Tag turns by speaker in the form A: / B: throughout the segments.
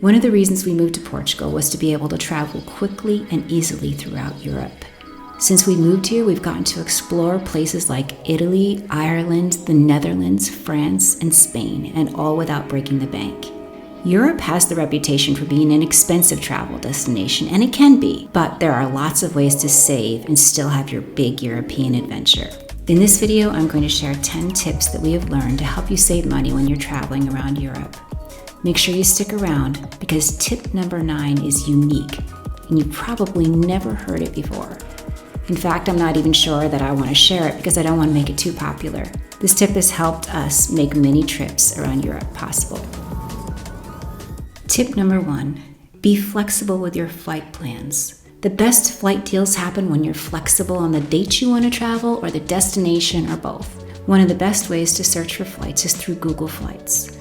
A: One of the reasons we moved to Portugal was to be able to travel quickly and easily throughout Europe. Since we moved here, we've gotten to explore places like Italy, Ireland, the Netherlands, France, and Spain, and all without breaking the bank. Europe has the reputation for being an expensive travel destination, and it can be, but there are lots of ways to save and still have your big European adventure. In this video, I'm going to share 10 tips that we have learned to help you save money when you're traveling around Europe. Make sure you stick around because tip number 9 is unique, and you probably never heard it before. In fact, I'm not even sure that I want to share it because I don't want to make it too popular. This tip has helped us make many trips around Europe possible. Tip number 1, be flexible with your flight plans. The best flight deals happen when you're flexible on the dates you want to travel or the destination or both. One of the best ways to search for flights is through Google Flights.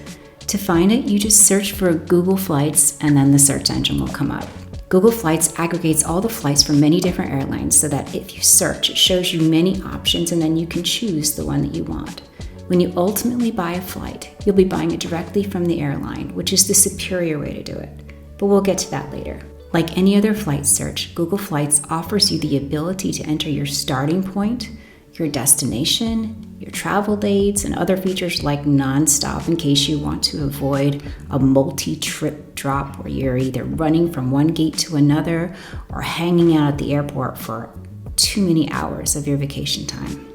A: To find it, you just search for Google Flights and then the search engine will come up. Google Flights aggregates all the flights from many different airlines so that if you search, it shows you many options and then you can choose the one that you want. When you ultimately buy a flight, you'll be buying it directly from the airline, which is the superior way to do it. But we'll get to that later. Like any other flight search, Google Flights offers you the ability to enter your starting point, your destination, your travel dates, and other features like nonstop in case you want to avoid a multi-trip drop where you're either running from one gate to another or hanging out at the airport for too many hours of your vacation time.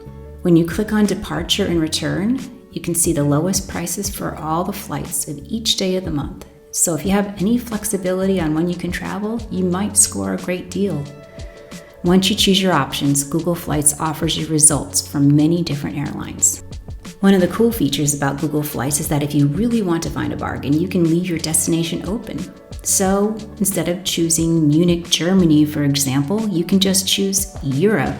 A: When you click on Departure and Return, you can see the lowest prices for all the flights of each day of the month. So if you have any flexibility on when you can travel, you might score a great deal. Once you choose your options, Google Flights offers you results from many different airlines. One of the cool features about Google Flights is that if you really want to find a bargain, you can leave your destination open. So instead of choosing Munich, Germany, for example, you can just choose Europe,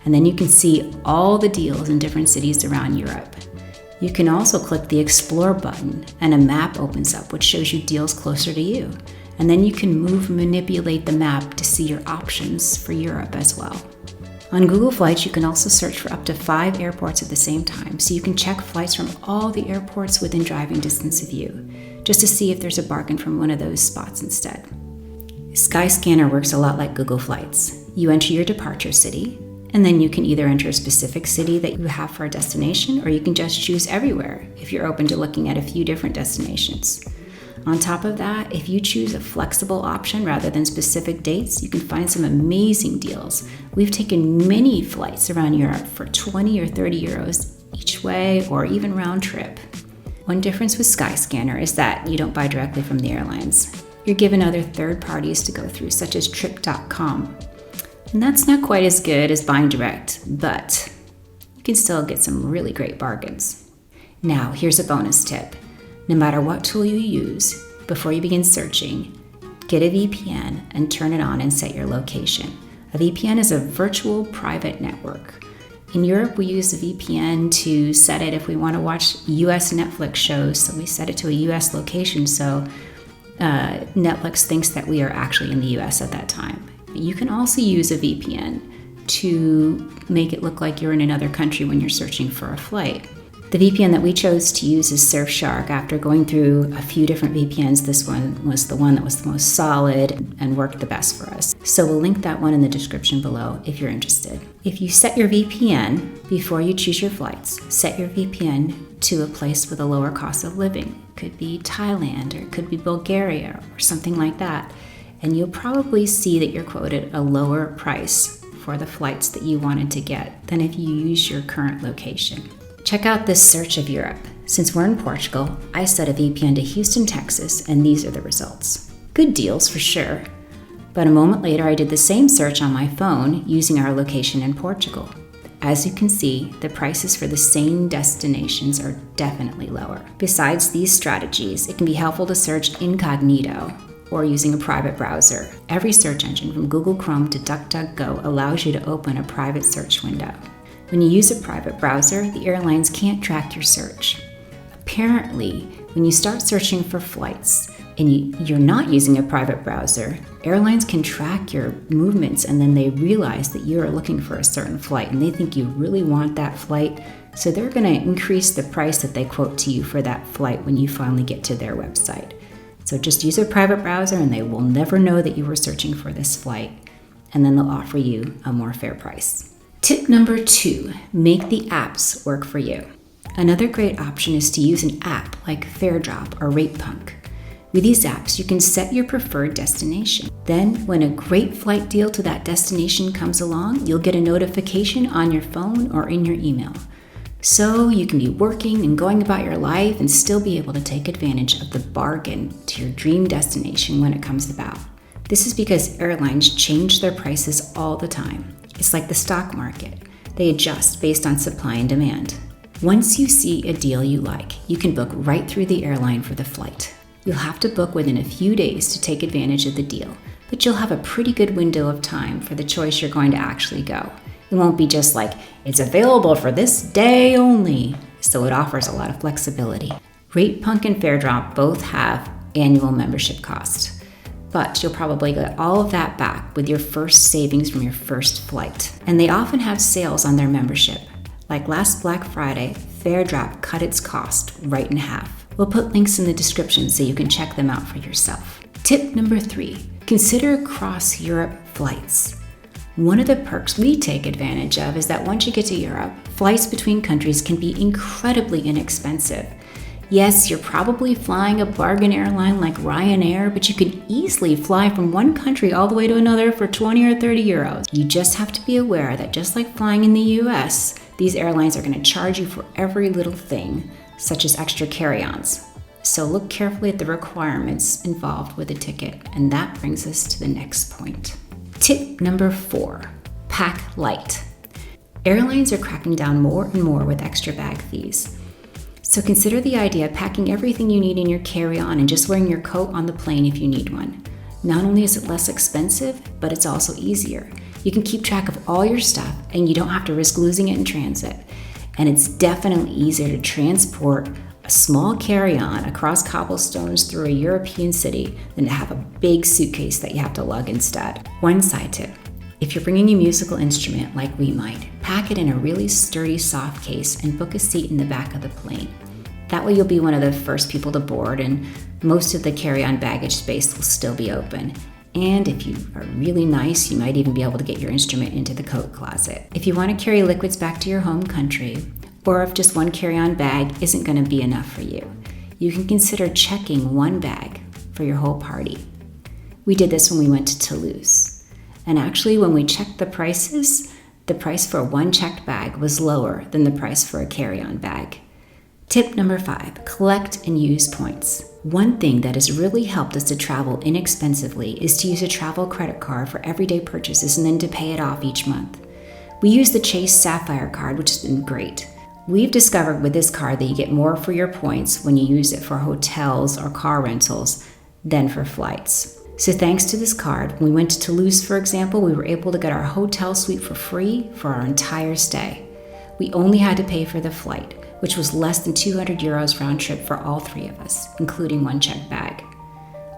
A: and then you can see all the deals in different cities around Europe. You can also click the Explore button, and a map opens up which shows you deals closer to you. And then you can move and manipulate the map to see your options for Europe as well. On Google Flights, you can also search for up to 5 airports at the same time, so you can check flights from all the airports within driving distance of you, just to see if there's a bargain from one of those spots instead. Skyscanner works a lot like Google Flights. You enter your departure city, and then you can either enter a specific city that you have for a destination, or you can just choose everywhere if you're open to looking at a few different destinations. On top of that, if you choose a flexible option rather than specific dates, you can find some amazing deals. We've taken many flights around Europe for 20 or 30 euros each way or even round trip. One difference with Skyscanner is that you don't buy directly from the airlines. You're given other third parties to go through, such as trip.com. And that's not quite as good as buying direct, but you can still get some really great bargains. Now, here's a bonus tip. No matter what tool you use, before you begin searching, get a VPN and turn it on and set your location. A VPN is a virtual private network. In Europe, we use a VPN to set it if we want to watch US Netflix shows, so we set it to a US location so Netflix thinks that we are actually in the US at that time. You can also use a VPN to make it look like you're in another country when you're searching for a flight. The VPN that we chose to use is Surfshark. After going through a few different VPNs, this one was the one that was the most solid and worked the best for us. So we'll link that one in the description below if you're interested. If you set your VPN before you choose your flights, set your VPN to a place with a lower cost of living. It could be Thailand, or it could be Bulgaria, or something like that. And you'll probably see that you're quoted a lower price for the flights that you wanted to get than if you use your current location. Check out this search of Europe. Since we're in Portugal, I set a VPN to Houston, Texas, and these are the results. Good deals for sure. But a moment later, I did the same search on my phone using our location in Portugal. As you can see, the prices for the same destinations are definitely lower. Besides these strategies, it can be helpful to search incognito or using a private browser. Every search engine from Google Chrome to DuckDuckGo allows you to open a private search window. When you use a private browser, the airlines can't track your search. Apparently, when you start searching for flights and you're not using a private browser, airlines can track your movements and then they realize that you're looking for a certain flight and they think you really want that flight, so they're going to increase the price that they quote to you for that flight when you finally get to their website. So just use a private browser and they will never know that you were searching for this flight, and then they'll offer you a more fair price. Tip number 2, make the apps work for you. Another great option is to use an app like FareDrop or RatePunk. With these apps, you can set your preferred destination. Then, when a great flight deal to that destination comes along, you'll get a notification on your phone or in your email. So you can be working and going about your life and still be able to take advantage of the bargain to your dream destination when it comes about. This is because airlines change their prices all the time. It's like the stock market. They adjust based on supply and demand. Once you see a deal you like, you can book right through the airline for the flight. You'll have to book within a few days to take advantage of the deal, but you'll have a pretty good window of time for the choice you're going to actually go. It won't be just like, it's available for this day only, so it offers a lot of flexibility. RatePunk and FareDrop both have annual membership costs, but you'll probably get all of that back with your first savings from your first flight. And they often have sales on their membership. Like last Black Friday, FareDrop cut its cost right in half. We'll put links in the description so you can check them out for yourself. Tip number 3, consider cross-Europe flights. One of the perks we take advantage of is that once you get to Europe, flights between countries can be incredibly inexpensive. Yes, you're probably flying a bargain airline like Ryanair, but you can easily fly from one country all the way to another for 20 or 30 euros. You just have to be aware that just like flying in the US, these airlines are going to charge you for every little thing, such as extra carry-ons. So look carefully at the requirements involved with a ticket, and that brings us to the next point. Tip number 4, pack light. Airlines are cracking down more and more with extra bag fees. So consider the idea of packing everything you need in your carry-on and just wearing your coat on the plane if you need one. Not only is it less expensive, but it's also easier. You can keep track of all your stuff and you don't have to risk losing it in transit. And it's definitely easier to transport a small carry-on across cobblestones through a European city than to have a big suitcase that you have to lug instead. One side tip, if you're bringing a musical instrument like we might, pack it in a really sturdy soft case and book a seat in the back of the plane. That way you'll be one of the first people to board and most of the carry-on baggage space will still be open. And if you are really nice, you might even be able to get your instrument into the coat closet. If you want to carry liquids back to your home country, or if just one carry-on bag isn't going to be enough for you, you can consider checking one bag for your whole party. We did this when we went to Toulouse. And actually, when we checked the prices, the price for one checked bag was lower than the price for a carry-on bag. Tip number 5, collect and use points. One thing that has really helped us to travel inexpensively is to use a travel credit card for everyday purchases and then to pay it off each month. We use the Chase Sapphire card, which has been great. We've discovered with this card that you get more for your points when you use it for hotels or car rentals than for flights. So thanks to this card, when we went to Toulouse, for example, we were able to get our hotel suite for free for our entire stay. We only had to pay for the flight, which was less than 200 euros round trip for all 3 of us, including one checked bag.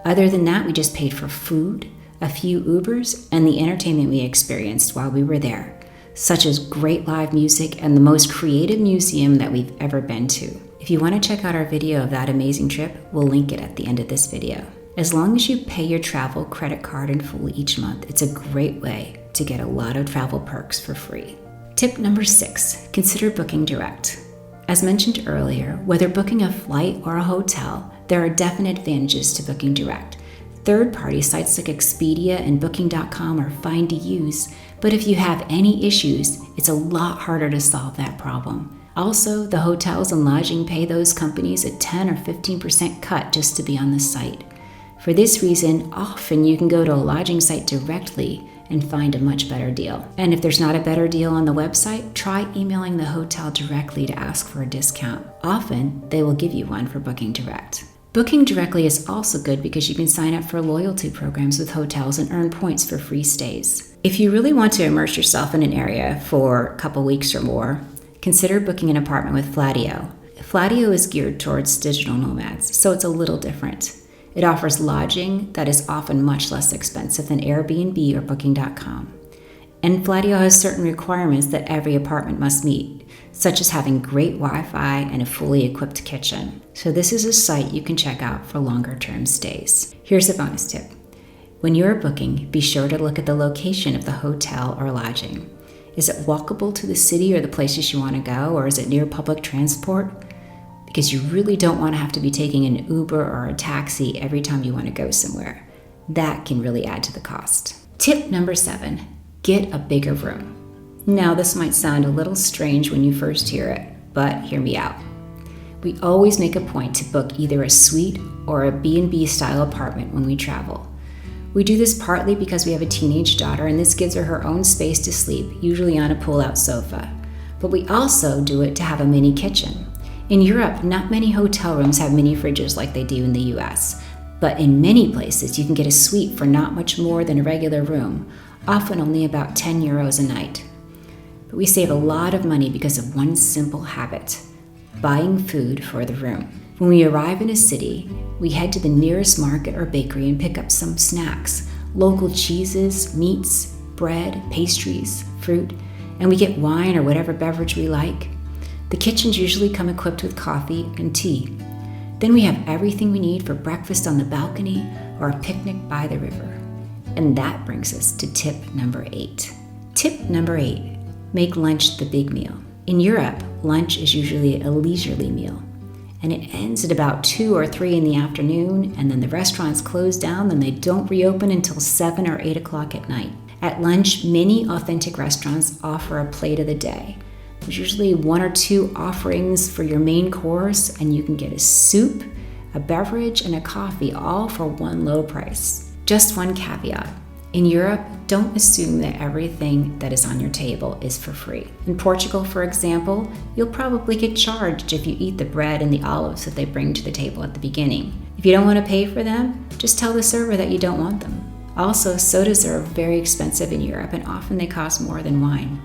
A: Other than that, we just paid for food, a few Ubers, and the entertainment we experienced while we were there, such as great live music and the most creative museum that we've ever been to. If you want to check out our video of that amazing trip, we'll link it at the end of this video. As long as you pay your travel credit card in full each month, it's a great way to get a lot of travel perks for free. Tip number 6, consider booking direct. As mentioned earlier, whether booking a flight or a hotel, there are definite advantages to booking direct. Third-party sites like Expedia and Booking.com are fine to use, but if you have any issues, it's a lot harder to solve that problem. Also, the hotels and lodging pay those companies a 10 or 15% cut just to be on the site. For this reason, often you can go to a lodging site directly and find a much better deal. And if there's not a better deal on the website, try emailing the hotel directly to ask for a discount. Often, they will give you one for booking direct. Booking directly is also good because you can sign up for loyalty programs with hotels and earn points for free stays. If you really want to immerse yourself in an area for a couple weeks or more, consider booking an apartment with Flatio. Flatio is geared towards digital nomads, so it's a little different. It offers lodging that is often much less expensive than Airbnb or Booking.com. And Fladio has certain requirements that every apartment must meet, such as having great Wi-Fi and a fully equipped kitchen. So this is a site you can check out for longer-term stays. Here's a bonus tip. When you're booking, be sure to look at the location of the hotel or lodging. Is it walkable to the city or the places you want to go, or is it near public transport? Because you really don't want to have to be taking an Uber or a taxi every time you want to go somewhere. That can really add to the cost. Tip number 7, get a bigger room. Now, this might sound a little strange when you first hear it, but hear me out. We always make a point to book either a suite or a B&B style apartment when we travel. We do this partly because we have a teenage daughter and this gives her her own space to sleep, usually on a pull-out sofa. But we also do it to have a mini kitchen. In Europe, not many hotel rooms have mini fridges like they do in the US, but in many places you can get a suite for not much more than a regular room, often only about 10 euros a night. But we save a lot of money because of one simple habit: buying food for the room. When we arrive in a city, we head to the nearest market or bakery and pick up some snacks, local cheeses, meats, bread, pastries, fruit, and we get wine or whatever beverage we like. The kitchens usually come equipped with coffee and tea. Then we have everything we need for breakfast on the balcony or a picnic by the river. And that brings us to tip number 8. Tip number 8, make lunch the big meal. In Europe, lunch is usually a leisurely meal, and it ends at about 2 or 3 in the afternoon, and then the restaurants close down and they don't reopen until 7 or 8 o'clock at night. At lunch, many authentic restaurants offer a plate of the day. There's usually 1 or 2 offerings for your main course, and you can get a soup, a beverage, and a coffee, all for one low price. Just one caveat. In Europe, don't assume that everything that is on your table is for free. In Portugal, for example, you'll probably get charged if you eat the bread and the olives that they bring to the table at the beginning. If you don't want to pay for them, just tell the server that you don't want them. Also, sodas are very expensive in Europe, and often they cost more than wine.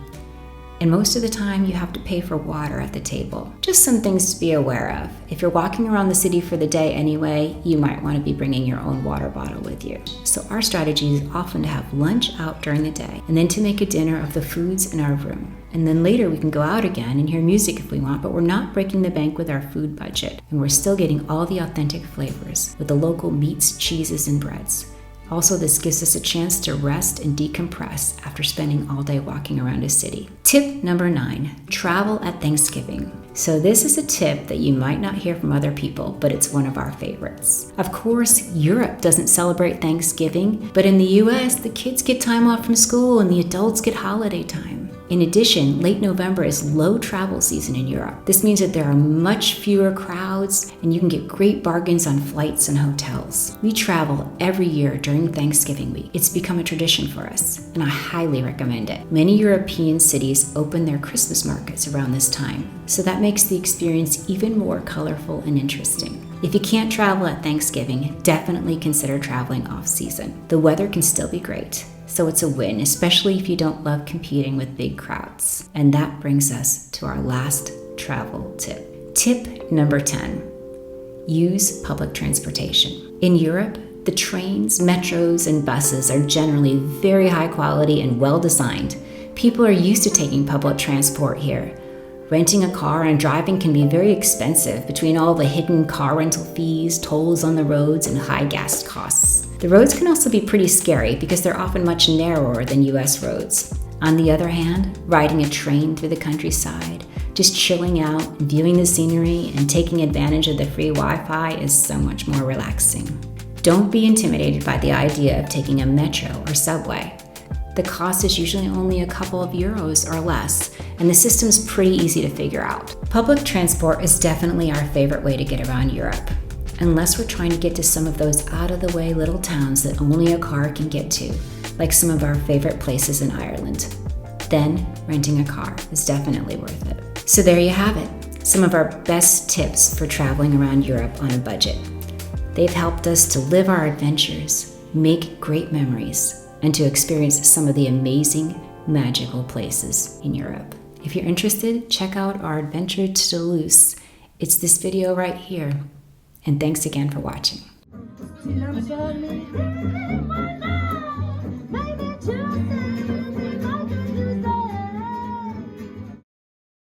A: And most of the time, you have to pay for water at the table. Just some things to be aware of. If you're walking around the city for the day anyway, you might want to be bringing your own water bottle with you. So our strategy is often to have lunch out during the day, and then to make a dinner of the foods in our room. And then later we can go out again and hear music if we want, but we're not breaking the bank with our food budget. And we're still getting all the authentic flavors with the local meats, cheeses, and breads. Also, this gives us a chance to rest and decompress after spending all day walking around a city. Tip number 9, travel at Thanksgiving. So this is a tip that you might not hear from other people, but it's one of our favorites. Of course, Europe doesn't celebrate Thanksgiving, but in the US, the kids get time off from school and the adults get holiday time. In addition, late November is low travel season in Europe. This means that there are much fewer crowds and you can get great bargains on flights and hotels. We travel every year during Thanksgiving week. It's become a tradition for us, and I highly recommend it. Many European cities open their Christmas markets around this time, so that makes the experience even more colorful and interesting. If you can't travel at Thanksgiving, definitely consider traveling off-season. The weather can still be great, so it's a win, especially if you don't love competing with big crowds. And that brings us to our last travel tip. Tip number 10, use public transportation. In Europe, the trains, metros, and buses are generally very high quality and well designed. People are used to taking public transport here. Renting a car and driving can be very expensive between all the hidden car rental fees, tolls on the roads, and high gas costs. The roads can also be pretty scary because they're often much narrower than US roads. On the other hand, riding a train through the countryside, just chilling out, viewing the scenery, and taking advantage of the free Wi-Fi is so much more relaxing. Don't be intimidated by the idea of taking a metro or subway. The cost is usually only a couple of euros or less, and the system's pretty easy to figure out. Public transport is definitely our favorite way to get around Europe, unless we're trying to get to some of those out-of-the-way little towns that only a car can get to, like some of our favorite places in Ireland. Then, renting a car is definitely worth it. So there you have it, some of our best tips for traveling around Europe on a budget. They've helped us to live our adventures, make great memories, and to experience some of the amazing, magical places in Europe. If you're interested, check out our adventure to Toulouse. It's this video right here. And thanks again for watching.